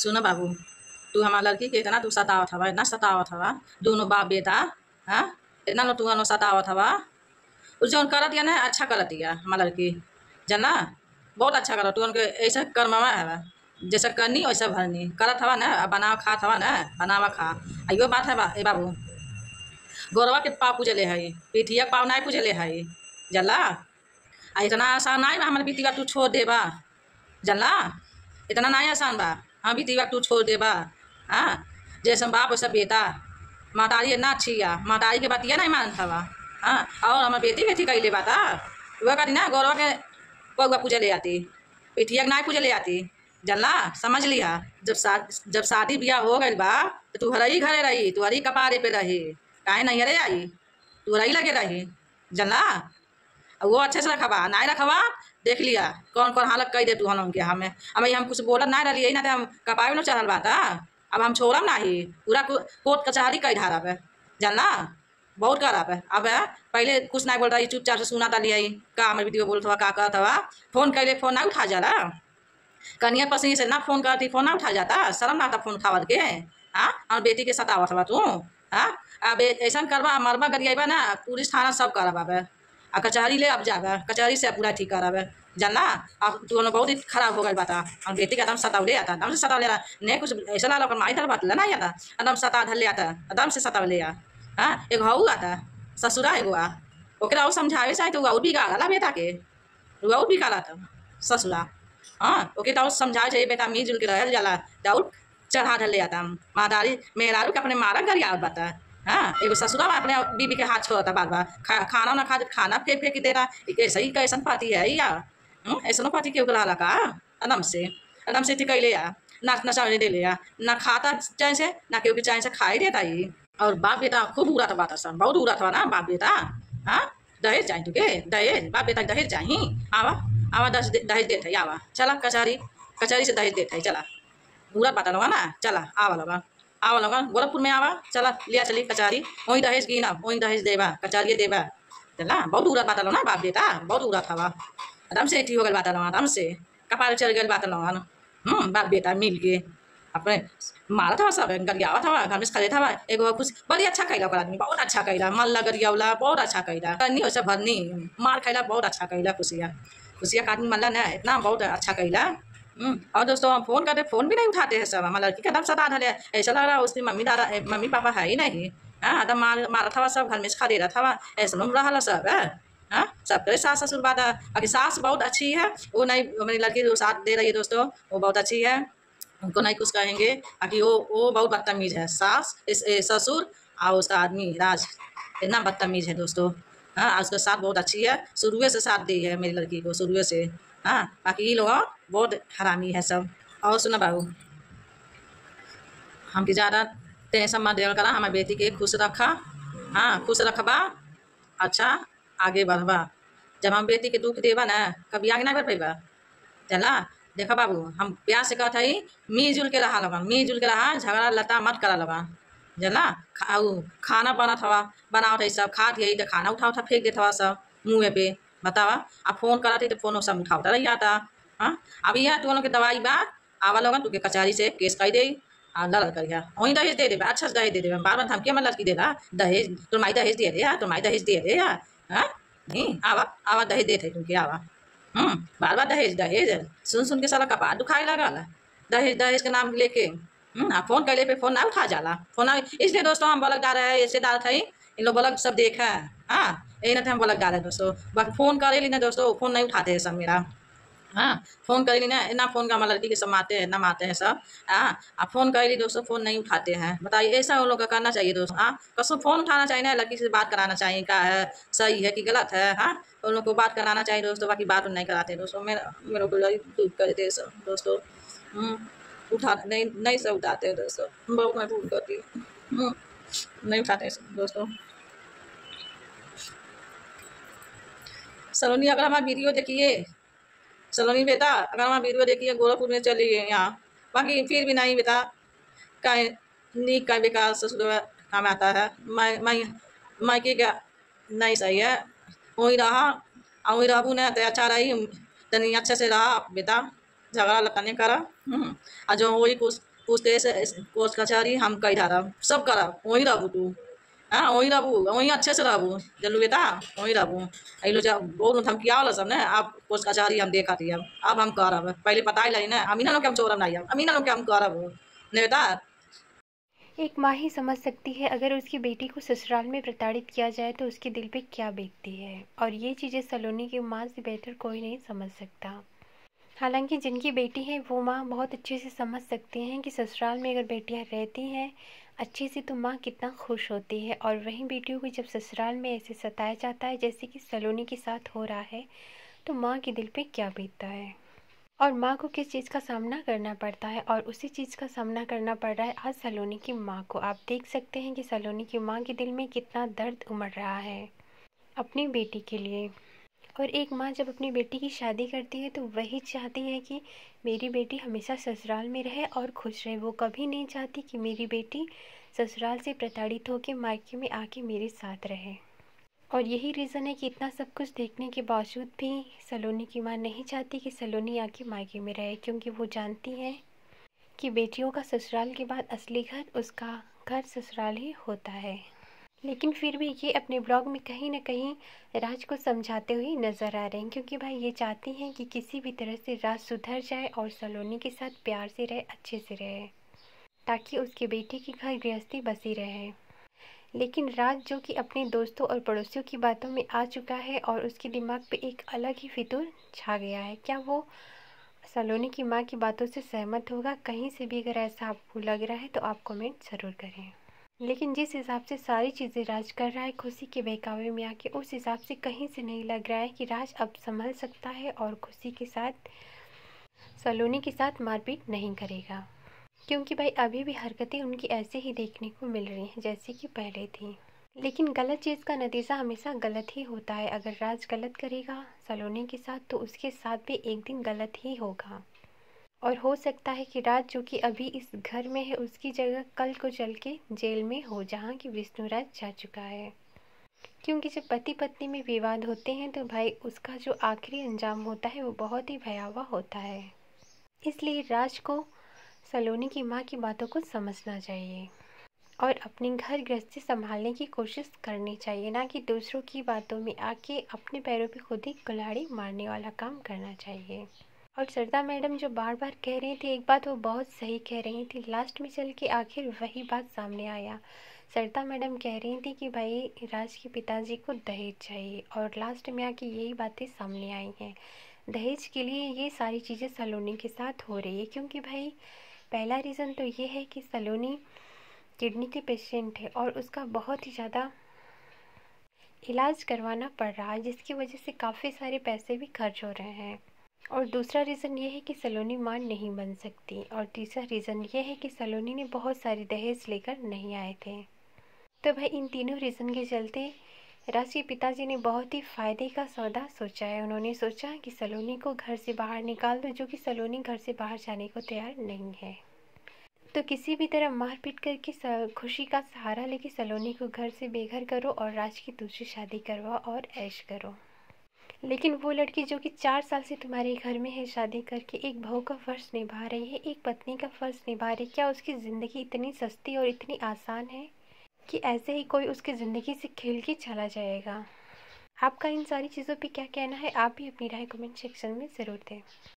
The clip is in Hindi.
सुन बाबू, तू हमार लड़की के इतना तू सतावत हवा, इतना सतावत हवा, दोनों बाप बेटा। हाँ, इतना नो तू अनो सतावत हवा। उ जौन करत या ना अच्छा करत या हमार लड़की, जना बहुत अच्छा करत। तू उनके ऐसा कर्मवा है, जैसा करनी वैसा भरनी करत हवा ना। बनावा खात हवा ना, बनावा खा। इहो बात है ए बाबू, गौरवा के पाँव पूजले है, पीठिया के पाँव नहीं पूजले है, जला। आ इतना आसान नहीं बा हमारे बिटिया तू छोड़ देबा, जनला। इतना नहीं आसान बा हम बिटिया तू छोड़ देबा। हाँ, जैसे बाप वैसा बेटा। मातारी ना अच्छी है, मातारी के बात ये नहीं मानत हवा। हाँ, और हमारे बेटी के ठीक ले बाता वह कहती ना गौरवा के पौवा पूजा ले आती, पिठिया के नहीं पूजा ले आती, जनला। समझ लिया, जब शादी ब्याह हो गई बा तो तू हरही घरे रही, तू हरी कपारे पे रही, काहे नहीं हरे आई, तू हरही लगे रही, जनला। वो अच्छे से रखबा, नहीं रखबा देख लिया कौन कौन हालत कह दे तू हम के। हमें हम कुछ बोलत नहीं रही ना, तो हम कपावे न चढ़ल बात। अब हम छोड़म नहीं, पूरा कोर्ट कचहरी कह धारब, जानला। बहुत करब अब। पहले कुछ नहीं बोल रही, चुपचाप से सुना डाली आई का हमारे वीडियो बोलत हवा, का कहत हवा। फोन कैले फोन नहीं उठा जाला, कनिया पसंद से ना फोन करती, फोन ना उठा जाता, शर्म ना आता फोन उठावत के। हाँ, हमारे बेटी के सतावत हवा तू। हाँ, अब ऐसा करबा मरबा गरियाबा ना, पुलिस थाना सब करब अब। आ कचहरी ले अब जाबे, कचहरी से पूरा ठीक कराबे, जानला। अब तू बहुत ही खराब हो गई बात। और बेटी का एकदम सतावले आता, एकदम से सतावले नहीं कुछ ऐसा ला माई धर बात ना आता, एकदम सता धर ले आता, एकदम से सतावले आ। हाँ, एगो हऊ आता ससुरा एगो आ, ओकरा और समझावे चाहे तो भी गाला बेटा के, और भी गाला था ससुरा। हाँ, ओके तो समझावे चाहिए बेटा, मिलजुल के रहल जाला, तो चढ़ा धर ले आता। मादारी मेहरारू के अपने मारा गरिया बता। हाँ, एगो ससुरा अपने बीबी के हाथ छोड़ता बार बार, खाना ना खा, खाना फेंक फेंक दे रहा। ऐसा ही कैसन पार्टी है या ऐसा पार्टी क्यों करा का। एकदम से टिकैले आ, ना नशा दे ले आ, ना खाता चैन से, ना केहू के चैन से खाई देता ही। और बाप बेटा खूब उड़ा था बात, सब बहुत उड़ा था ना बाप बेटा। हाँ, दहेज चाहिए तुके, दहेज बाप बेटा दहेज चाहिए। आवा आवा दहेज देते है, आवा चला कचहरी, कचहरी से दहेज देते है, चला पूरा पता लगा ना, चला आवा लगा गोरखपुर में आवा, चला लिया चली कचहरी, वहीं दहेज की ना, वहीं दहेज देवा, कचहरी देवा, चला। बहुत उड़ा बात लो ना बाप बेटा, बहुत उड़ा था आराम से ठीक हो गई बात लो, आराम से कपार चढ़ गई बात लो। बाप बेटा मिल के अपने मारा था सब, गरियावा था घर में खड़े था। एगो कुछ बड़ी अच्छा कैला आदमी, बहुत अच्छा कैला, मल्ला गरियावला बहुत अच्छा कैला, करनी वैसे भरनी मार खैला बहुत अच्छा कैला। खुशिया का आदमी मल्ला ना इतना बहुत अच्छा कैला। और दोस्तों हम फोन करते, फोन भी नहीं उठाते हैं सब। हमारा लड़की का एकदम सता धरे, ऐसा लग रहा है उसकी मम्मी पापा है ही नहीं। हाँ, एकदम मारा था सब, घर में खा दे रहा था, ऐसा लोग रहा सब है। हाँ, सब करे सास ससुर बात है। अभी सास बहुत अच्छी है, वो नहीं मेरी लड़की जो साथ दे रही है दोस्तों, वो बहुत अच्छी है, उनको नहीं कुछ कहेंगे। बाकी वो बहुत बदतमीज है सास, ससुर और उसका आदमी राज इतना बदतमीज है दोस्तों। हाँ, उसका साथ बहुत अच्छी है, शुरुए से साथ दी है मेरी लड़की को, शुरुए से। हाँ, बाकी ये लोग बहुत हरामी है सब। और सुना बाबू, हमकी ज़्यादा टेंशन मत देवल करा, हमारी बेटी के खुश रखा। हाँ, खुश रखबा, अच्छा आगे बढ़बा। जब हम बेटी के दुख देबा ना, कभी आगे नहीं बढ़ पैबा, चला। देखा बाबू, हम प्यार से कहत हई मिलजुल के रहा लगन, मिलजुल के रहा, झगड़ा लता मत करा लगन, जना। खाना बनत हवा, बनावत है सब, खात यही तो खाना उठा उठा फेंक देत हवा सब मुँह पे, बतावा। अब फोन करत है तो फोन सब उठावता रही आता। हाँ, अब यह तू लोग के दवाई बा, आवा लगन तुके कचहरी से केस कर दे, लड़ करिया वहीं दहेज दे देबा, अच्छा से दहेज दे देबा, बार बार धमकी मत लड़की देला दहेज, तो माई दहेज दे दे, तो माई दहेज दे दे। हाँ, नहीं आवा आवा दहेज देते तुमके, आवा। बार बार दहेज दहेज सुन सुन के साला कपार दुखाए लगल, दहेज दहेज के नाम लेके। फोन कैले पे फोन ना उठा जाला, फोन ना, इसलिए दोस्तों हम बलक डाल रहे हैं, ऐसे डालते हैं इन लोग बलक सब देखा है। हाँ, यही ना हम बलक डाले दोस्तों, बाकी फोन करे ना दोस्तों, फोन नहीं उठाते हैं सब मेरा। हाँ, फोन करेली ना, ना फोन का हमारे लड़की के सब मारते हैं, ना मारते हैं सब। हाँ, आप फोन करेली दोस्तों, फोन नहीं उठाते हैं, बताइए ऐसा उन लोग का करना चाहिए दोस्तों। हाँ, कसम फोन उठाना चाहिए ना, लड़की से बात कराना चाहिए, क्या है सही है कि गलत है। हाँ, उन लोग को बात कराना चाहिए दोस्तों, बाकी बात नहीं कराते दोस्तों। मेरे को दूध करते सब दोस्तों। उठा नहीं नहीं सब उठाते हैं दोस्तों, बहुत मैं भूल करती हूँ, नहीं उठाते हैं दोस्तों। सलोनी अगर हमारा वीडियो देखिए, सलोनी बेटा अगर हमारा वीडियो देखिए, गोरखपुर में चलिए यहाँ, बाकी फिर भी नहीं बेटा, काहे नीक का बेकार ससुर काम आता है। मायके का नहीं सही है, वहीं रहा और वहीं रहबू ना तो अच्छा रही, तनी अच्छे से रहा बेटा, झगड़ा लता नहीं करा। और जो वही कुछ पूछ केस कोर्ट कचहरी हम कही रहा सब करब वहीं रहबू तू। हाँ वहीं रहबू वहीं अच्छे से रहबू जनलू बेटा वहीं रहबू। अलो जब बहुत धमकियावल सब ने अब कोर्ट कचहरी हम देखा थी अब हम करब पहले पता ही ना अमीना लोग के हम चोरब नहीं अब अमीना लोग के हम करब ने बेटा। एक माँ ही समझ सकती है अगर उसकी बेटी को ससुराल में प्रताड़ित किया जाए तो उसके दिल पे क्या बीतती है, और ये चीज़ें सलोनी की माँ से बेहतर कोई नहीं समझ सकता। हालांकि जिनकी बेटी है वो माँ बहुत अच्छे से समझ सकती हैं कि ससुराल में अगर बेटियाँ रहती हैं अच्छे से तो माँ कितना खुश होती है, और वहीं बेटियों को जब ससुराल में ऐसे सताया जाता है जैसे कि सलोनी के साथ हो रहा है तो माँ के दिल पे क्या बीतता है और माँ को किस चीज़ का सामना करना पड़ता है। और उसी चीज़ का सामना करना पड़ रहा है आज सलोनी की माँ को। आप देख सकते हैं कि सलोनी की माँ के दिल में कितना दर्द उमड़ रहा है अपनी बेटी के लिए। और एक माँ जब अपनी बेटी की शादी करती है तो वही चाहती है कि मेरी बेटी हमेशा ससुराल में रहे और खुश रहे। वो कभी नहीं चाहती कि मेरी बेटी ससुराल से प्रताड़ित होकर मायके में आके मेरे साथ रहे। और यही रीज़न है कि इतना सब कुछ देखने के बावजूद भी सलोनी की माँ नहीं चाहती कि सलोनी आके मायके में रहे, क्योंकि वो जानती है कि बेटियों का ससुराल के बाद असली घर उसका घर ससुराल ही होता है। लेकिन फिर भी ये अपने ब्लॉग में कहीं ना कहीं राज को समझाते हुए नज़र आ रहे हैं, क्योंकि भाई ये चाहती हैं कि किसी भी तरह से राज सुधर जाए और सलोनी के साथ प्यार से रहे, अच्छे से रहे, ताकि उसके बेटे की घर गृहस्थी बसी रहे। लेकिन राज जो कि अपने दोस्तों और पड़ोसियों की बातों में आ चुका है और उसके दिमाग पे एक अलग ही फितूर छा गया है। क्या वो सलोनी की माँ की बातों से सहमत होगा? कहीं से भी अगर ऐसा आपको लग रहा है तो आप कमेंट ज़रूर करें। लेकिन जिस हिसाब से सारी चीज़ें राज कर रहा है खुशी के बहकावे में आके, उस हिसाब से कहीं से नहीं लग रहा है कि राज अब संभल सकता है और खुशी के साथ सलोनी के साथ मारपीट नहीं करेगा। क्योंकि भाई अभी भी हरकतें उनकी ऐसे ही देखने को मिल रही हैं जैसे कि पहले थी। लेकिन गलत चीज़ का नतीजा हमेशा गलत ही होता है। अगर राज गलत करेगा सलोनी के साथ तो उसके साथ भी एक दिन गलत ही होगा। और हो सकता है कि राज जो कि अभी इस घर में है उसकी जगह कल को चल के जेल में हो, जहाँ की विष्णुराज जा चुका है। क्योंकि जब पति पत्नी में विवाद होते हैं तो भाई उसका जो आखिरी अंजाम होता है वो बहुत ही भयावह होता है। इसलिए राज को सलोनी की माँ की बातों को समझना चाहिए और अपनी घर गृहस्थी संभालने की कोशिश करनी चाहिए, ना कि दूसरों की बातों में आके अपने पैरों पे खुद ही कुल्हाड़ी मारने वाला काम करना चाहिए। और सरदा मैडम जो बार बार कह रही थी एक बात वो बहुत सही कह रही थी, लास्ट में चल के आखिर वही बात सामने आया। सरदा मैडम कह रही थी कि भाई राज के पिताजी को दहेज चाहिए और लास्ट में आके यही बातें सामने आई हैं। दहेज के लिए ये सारी चीज़ें सलोनी के साथ हो रही है, क्योंकि भाई पहला रीज़न तो ये है कि सलोनी किडनी के पेशेंट है और उसका बहुत ही ज़्यादा इलाज करवाना पड़ रहा है, जिसकी वजह से काफ़ी सारे पैसे भी खर्च हो रहे हैं। और दूसरा रीज़न ये है कि सलोनी मां नहीं बन सकती, और तीसरा रीज़न ये है कि सलोनी ने बहुत सारे दहेज लेकर नहीं आए थे। तो भाई इन तीनों रीज़न के चलते राज के पिताजी ने बहुत ही फ़ायदे का सौदा सोचा है। उन्होंने सोचा कि सलोनी को घर से बाहर निकाल दो, जो कि सलोनी घर से बाहर जाने को तैयार नहीं है। तो किसी भी तरह मारपीट करके खुशी का सहारा लेके सलोनी को घर से बेघर करो और राज की दूसरी शादी करवाओ और ऐश करो। लेकिन वो लड़की जो कि 4 साल से तुम्हारे घर में है, शादी करके एक बहू का फ़र्ज़ निभा रही है, एक पत्नी का फ़र्ज़ निभा रही है, क्या उसकी ज़िंदगी इतनी सस्ती और इतनी आसान है कि ऐसे ही कोई उसकी ज़िंदगी से खेल के चला जाएगा? आपका इन सारी चीज़ों पे क्या कहना है? आप भी अपनी राय कमेंट सेक्शन में ज़रूर दें।